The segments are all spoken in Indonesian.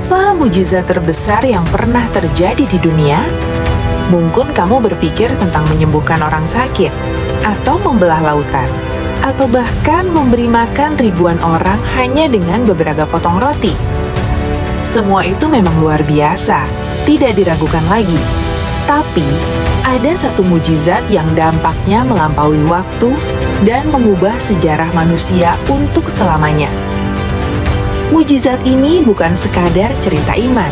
Apa mujizat terbesar yang pernah terjadi di dunia? Mungkin kamu berpikir tentang menyembuhkan orang sakit, atau membelah lautan, atau bahkan memberi makan ribuan orang hanya dengan beberapa potong roti. Semua itu memang luar biasa, tidak diragukan lagi. Tapi, ada satu mujizat yang dampaknya melampaui waktu dan mengubah sejarah manusia untuk selamanya. Mujizat ini bukan sekadar cerita iman,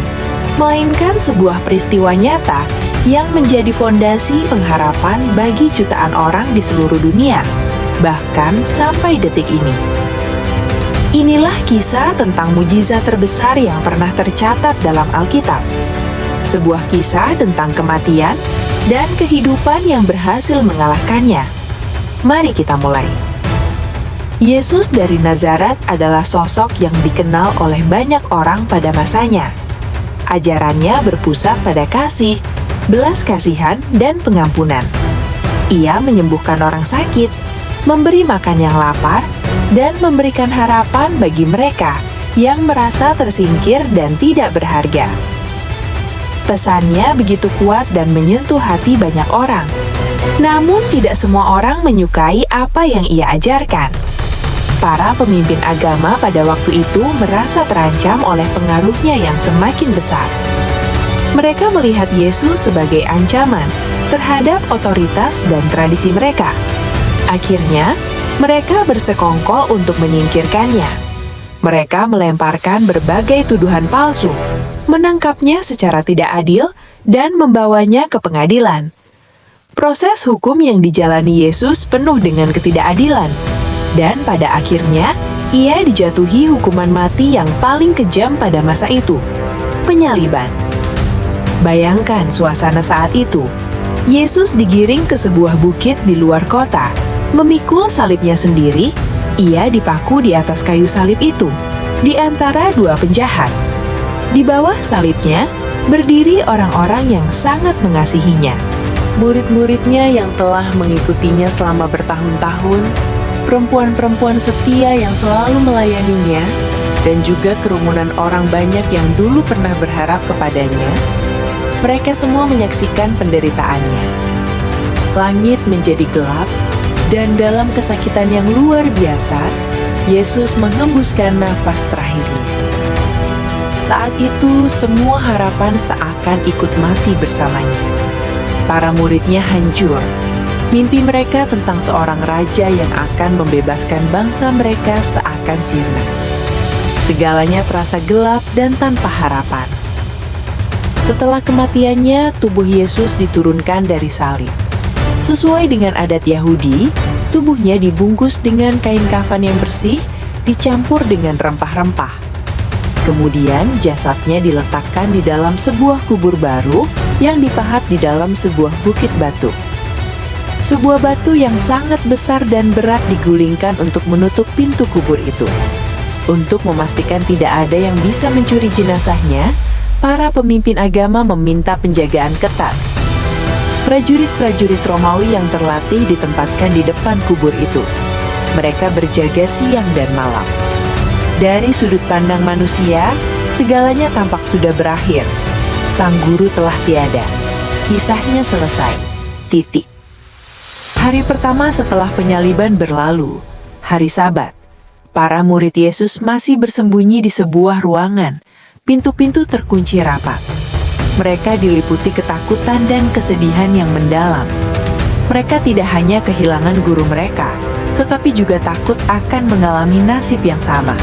melainkan sebuah peristiwa nyata yang menjadi fondasi pengharapan bagi jutaan orang di seluruh dunia, bahkan sampai detik ini. Inilah kisah tentang mujizat terbesar yang pernah tercatat dalam Alkitab. Sebuah kisah tentang kematian dan kehidupan yang berhasil mengalahkannya. Mari kita mulai. Yesus dari Nazaret adalah sosok yang dikenal oleh banyak orang pada masanya. Ajarannya berpusat pada kasih, belas kasihan, dan pengampunan. Ia menyembuhkan orang sakit, memberi makan yang lapar, dan memberikan harapan bagi mereka yang merasa tersingkir dan tidak berharga. Pesannya begitu kuat dan menyentuh hati banyak orang. Namun tidak semua orang menyukai apa yang ia ajarkan. Para pemimpin agama pada waktu itu merasa terancam oleh pengaruhnya yang semakin besar. Mereka melihat Yesus sebagai ancaman terhadap otoritas dan tradisi mereka. Akhirnya, mereka bersekongkol untuk menyingkirkannya. Mereka melemparkan berbagai tuduhan palsu, menangkapnya secara tidak adil, dan membawanya ke pengadilan. Proses hukum yang dijalani Yesus penuh dengan ketidakadilan. Dan pada akhirnya, ia dijatuhi hukuman mati yang paling kejam pada masa itu, penyaliban. Bayangkan suasana saat itu. Yesus digiring ke sebuah bukit di luar kota, memikul salibnya sendiri. Ia dipaku di atas kayu salib itu, di antara dua penjahat. Di bawah salibnya, berdiri orang-orang yang sangat mengasihinya. Murid-muridnya yang telah mengikutinya selama bertahun-tahun, perempuan-perempuan setia yang selalu melayaninya, dan juga kerumunan orang banyak yang dulu pernah berharap kepadanya. Mereka semua menyaksikan penderitaannya. Langit menjadi gelap, dan dalam kesakitan yang luar biasa, Yesus menghembuskan nafas terakhirnya. Saat itu, semua harapan seakan ikut mati bersamanya. Para muridnya hancur. Mimpi mereka tentang seorang raja yang akan membebaskan bangsa mereka seakan sirna. Segalanya terasa gelap dan tanpa harapan. Setelah kematiannya, tubuh Yesus diturunkan dari salib. Sesuai dengan adat Yahudi, tubuhnya dibungkus dengan kain kafan yang bersih, dicampur dengan rempah-rempah. Kemudian jasadnya diletakkan di dalam sebuah kubur baru yang dipahat di dalam sebuah bukit batu. Sebuah batu yang sangat besar dan berat digulingkan untuk menutup pintu kubur itu. Untuk memastikan tidak ada yang bisa mencuri jenazahnya, para pemimpin agama meminta penjagaan ketat. Prajurit-prajurit Romawi yang terlatih ditempatkan di depan kubur itu. Mereka berjaga siang dan malam. Dari sudut pandang manusia, segalanya tampak sudah berakhir. Sang guru telah tiada. Kisahnya selesai. Titik. Hari pertama setelah penyaliban berlalu, hari Sabat. Para murid Yesus masih bersembunyi di sebuah ruangan. Pintu-pintu terkunci rapat. Mereka diliputi ketakutan dan kesedihan yang mendalam. Mereka tidak hanya kehilangan guru mereka, tetapi juga takut akan mengalami nasib yang sama.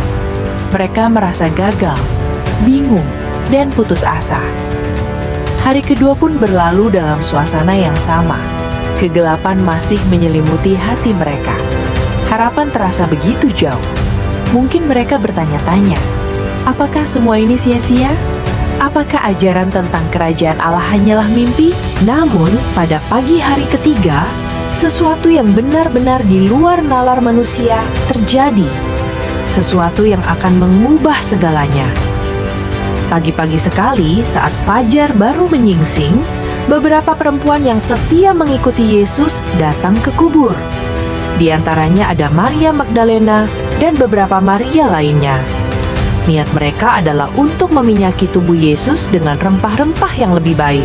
Mereka merasa gagal, bingung, dan putus asa. Hari kedua pun berlalu dalam suasana yang sama. Kegelapan masih menyelimuti hati mereka. Harapan terasa begitu jauh. Mungkin mereka bertanya-tanya, apakah semua ini sia-sia? Apakah ajaran tentang kerajaan Allah hanyalah mimpi? Namun, pada pagi hari ketiga, sesuatu yang benar-benar di luar nalar manusia terjadi. Sesuatu yang akan mengubah segalanya. Pagi-pagi sekali, saat fajar baru menyingsing, beberapa perempuan yang setia mengikuti Yesus datang ke kubur. Di antaranya ada Maria Magdalena dan beberapa Maria lainnya. Niat mereka adalah untuk meminyaki tubuh Yesus dengan rempah-rempah yang lebih baik,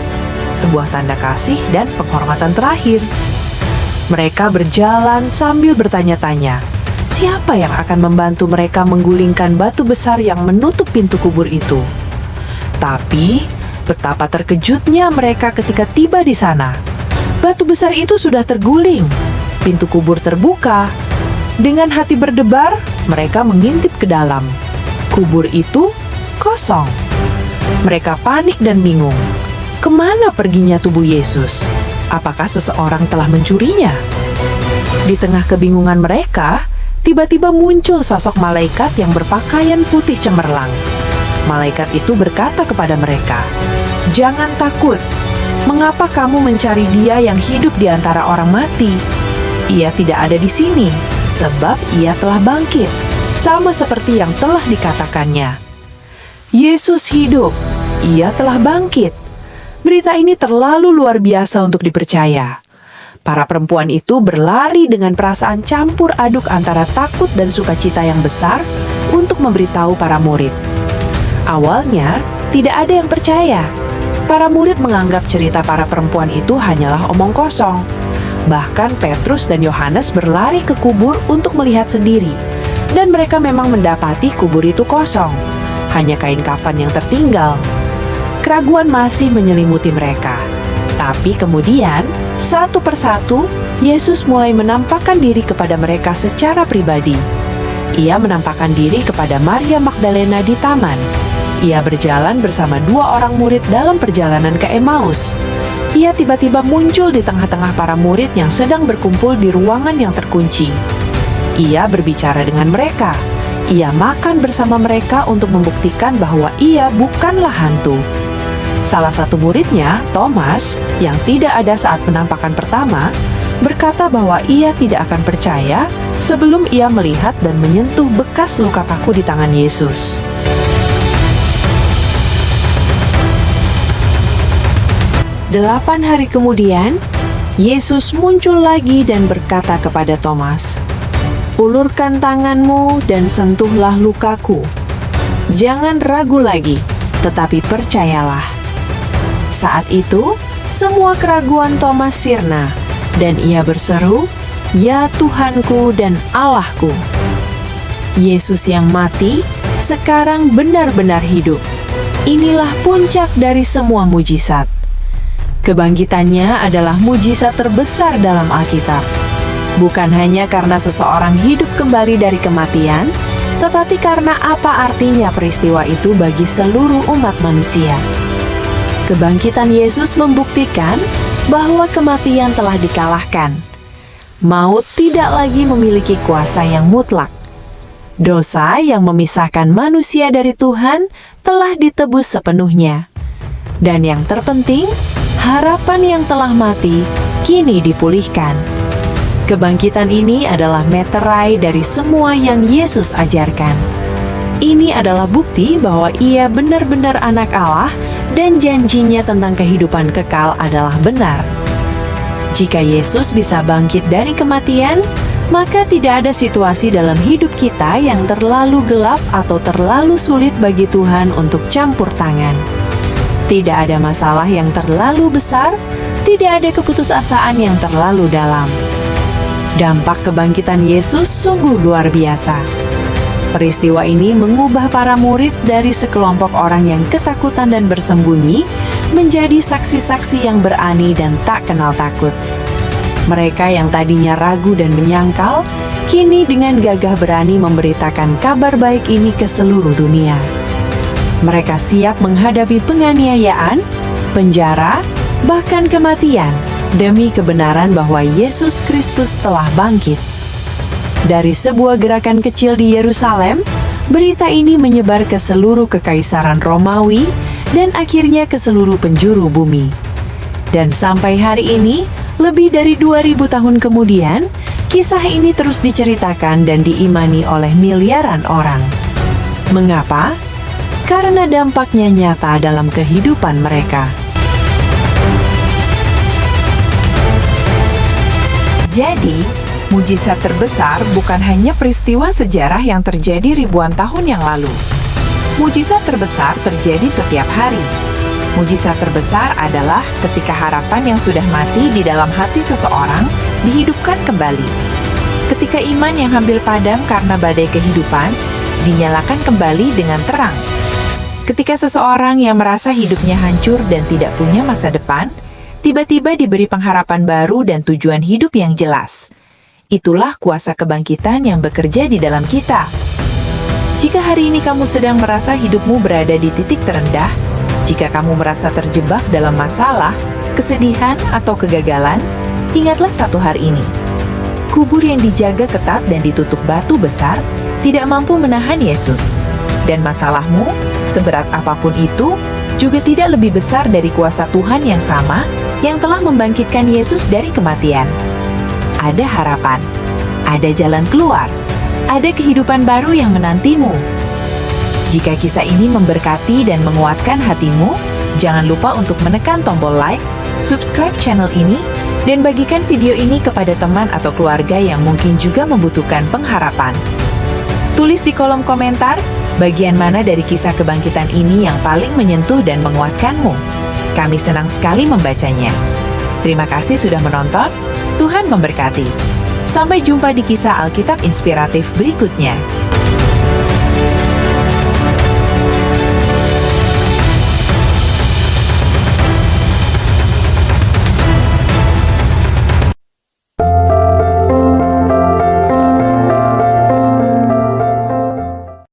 sebuah tanda kasih dan penghormatan terakhir. Mereka berjalan sambil bertanya-tanya, siapa yang akan membantu mereka menggulingkan batu besar yang menutup pintu kubur itu? Tapi, betapa terkejutnya mereka ketika tiba di sana. Batu besar itu sudah terguling, pintu kubur terbuka. Dengan hati berdebar, mereka mengintip ke dalam. Kubur itu kosong. Mereka panik dan bingung. Kemana perginya tubuh Yesus? Apakah seseorang telah mencurinya? Di tengah kebingungan mereka, tiba-tiba muncul sosok malaikat yang berpakaian putih cemerlang. Malaikat itu berkata kepada mereka, "Jangan takut. Mengapa kamu mencari Dia yang hidup di antara orang mati? Ia tidak ada di sini, sebab Ia telah bangkit, sama seperti yang telah dikatakannya. Yesus hidup, Ia telah bangkit." Berita ini terlalu luar biasa untuk dipercaya. Para perempuan itu berlari dengan perasaan campur aduk antara takut dan sukacita yang besar untuk memberitahu para murid. Awalnya, tidak ada yang percaya. Para murid menganggap cerita para perempuan itu hanyalah omong kosong. Bahkan Petrus dan Yohanes berlari ke kubur untuk melihat sendiri. Dan mereka memang mendapati kubur itu kosong. Hanya kain kafan yang tertinggal. Keraguan masih menyelimuti mereka. Tapi kemudian, satu persatu, Yesus mulai menampakkan diri kepada mereka secara pribadi. Ia menampakkan diri kepada Maria Magdalena di taman. Ia berjalan bersama 2 orang murid dalam perjalanan ke Emmaus. Ia tiba-tiba muncul di tengah-tengah para murid yang sedang berkumpul di ruangan yang terkunci. Ia berbicara dengan mereka. Ia makan bersama mereka untuk membuktikan bahwa ia bukanlah hantu. Salah satu muridnya, Thomas, yang tidak ada saat penampakan pertama, berkata bahwa ia tidak akan percaya sebelum ia melihat dan menyentuh bekas luka kaku di tangan Yesus. Delapan hari kemudian, Yesus muncul lagi dan berkata kepada Thomas, "Ulurkan tanganmu dan sentuhlah lukaku. Jangan ragu lagi, tetapi percayalah." Saat itu, semua keraguan Thomas sirna, dan ia berseru, "Ya Tuhanku dan Allahku!" Yesus yang mati, sekarang benar-benar hidup. Inilah puncak dari semua mujizat. Kebangkitannya adalah mujizat terbesar dalam Alkitab. Bukan hanya karena seseorang hidup kembali dari kematian, tetapi karena apa artinya peristiwa itu bagi seluruh umat manusia. Kebangkitan Yesus membuktikan bahwa kematian telah dikalahkan. Maut tidak lagi memiliki kuasa yang mutlak. Dosa yang memisahkan manusia dari Tuhan telah ditebus sepenuhnya. Dan yang terpenting, harapan yang telah mati kini dipulihkan. Kebangkitan ini adalah meterai dari semua yang Yesus ajarkan. Ini adalah bukti bahwa Ia benar-benar anak Allah dan janjinya tentang kehidupan kekal adalah benar. Jika Yesus bisa bangkit dari kematian, maka tidak ada situasi dalam hidup kita yang terlalu gelap atau terlalu sulit bagi Tuhan untuk campur tangan. Tidak ada masalah yang terlalu besar, tidak ada keputusasaan yang terlalu dalam. Dampak kebangkitan Yesus sungguh luar biasa. Peristiwa ini mengubah para murid dari sekelompok orang yang ketakutan dan bersembunyi menjadi saksi-saksi yang berani dan tak kenal takut. Mereka yang tadinya ragu dan menyangkal, kini dengan gagah berani memberitakan kabar baik ini ke seluruh dunia. Mereka siap menghadapi penganiayaan, penjara, bahkan kematian, demi kebenaran bahwa Yesus Kristus telah bangkit. Dari sebuah gerakan kecil di Yerusalem, berita ini menyebar ke seluruh kekaisaran Romawi dan akhirnya ke seluruh penjuru bumi. Dan sampai hari ini, lebih dari 2000 tahun kemudian, kisah ini terus diceritakan dan diimani oleh miliaran orang. Mengapa? Karena dampaknya nyata dalam kehidupan mereka. Jadi, mujizat terbesar bukan hanya peristiwa sejarah yang terjadi ribuan tahun yang lalu. Mujizat terbesar terjadi setiap hari. Mujizat terbesar adalah ketika harapan yang sudah mati di dalam hati seseorang dihidupkan kembali. Ketika iman yang hampir padam karena badai kehidupan dinyalakan kembali dengan terang. Ketika seseorang yang merasa hidupnya hancur dan tidak punya masa depan, tiba-tiba diberi pengharapan baru dan tujuan hidup yang jelas. Itulah kuasa kebangkitan yang bekerja di dalam kita. Jika hari ini kamu sedang merasa hidupmu berada di titik terendah, jika kamu merasa terjebak dalam masalah, kesedihan, atau kegagalan, ingatlah satu hal ini. Kubur yang dijaga ketat dan ditutup batu besar tidak mampu menahan Yesus. Dan masalahmu, seberat apapun itu, juga tidak lebih besar dari kuasa Tuhan yang sama yang telah membangkitkan Yesus dari kematian. Ada harapan, ada jalan keluar, ada kehidupan baru yang menantimu. Jika kisah ini memberkati dan menguatkan hatimu, jangan lupa untuk menekan tombol like, subscribe channel ini, dan bagikan video ini kepada teman atau keluarga yang mungkin juga membutuhkan pengharapan. Tulis di kolom komentar, bagian mana dari kisah kebangkitan ini yang paling menyentuh dan menguatkanmu. Kami senang sekali membacanya. Terima kasih sudah menonton, Tuhan memberkati. Sampai jumpa di kisah Alkitab inspiratif berikutnya.